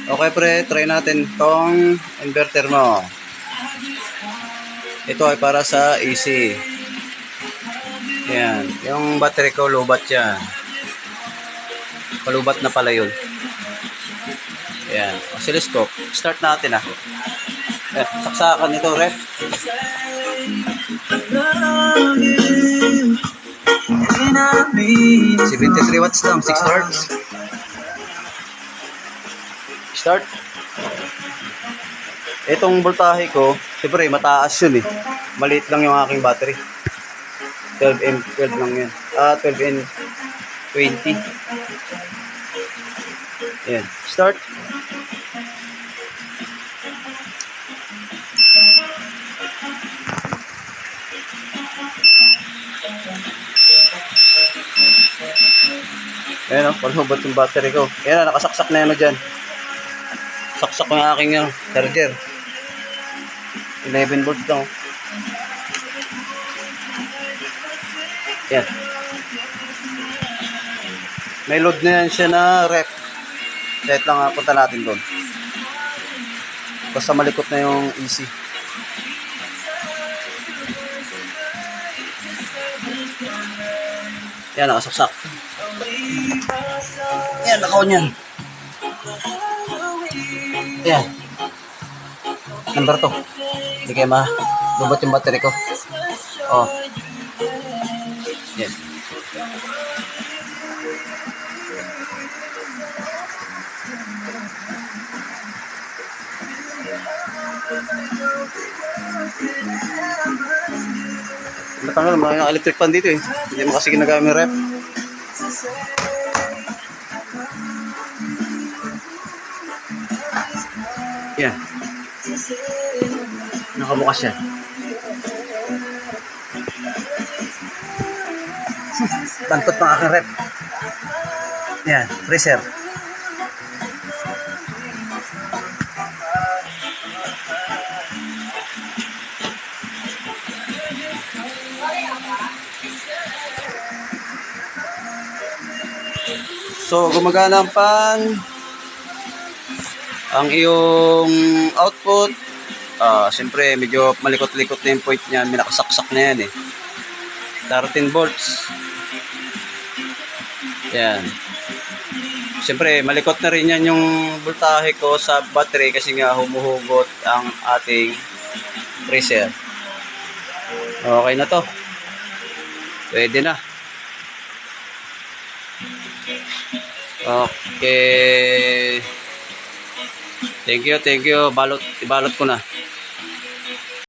Okay pre, try natin tong inverter mo. Ito ay para sa AC. Yan, yung battery ko lubat yan. Palubat na pala yun. Yan, oscilloscope. Start natin ah. Yan, saksakan nito ref. 73 watts lang, 6 hertz. Start. Itong voltahe ko, siyempre mataas yun eh. Maliit lang yung aking battery. 12 lang yan. 12 and 20. Ayan. Start. Ayan o, palubot yung battery ko. Ayan na, nakasaksak na yan o dyan. Saksak yung aking charger. 11 volts lang. Yan. May load na yan siya na ref. Kahit lang punta natin doon. Basta malikot na yung AC. Yan, nakasaksak. Yan, nakaon yan. Yan. Number 2. Hindi kayo malubot yung battery ko. Oh. Yan. Matanggal, mga electric fan dito eh. Hindi mo kasi ginagamit rep. Yan. Nakabukas siya. Bantot ng aking rep. Yan, freezer. So, gumagana ang fan. Ang iyong output, siyempre medyo malikot-likot na yung point niya. May nakasaksak na yan eh. 13 volts. Yan. Siyempre, malikot na rin yan yung voltahe ko sa battery kasi nga humuhugot ang ating freezer. Okay na to. Pwede na. Okay. Thank you. Ibalot ko na.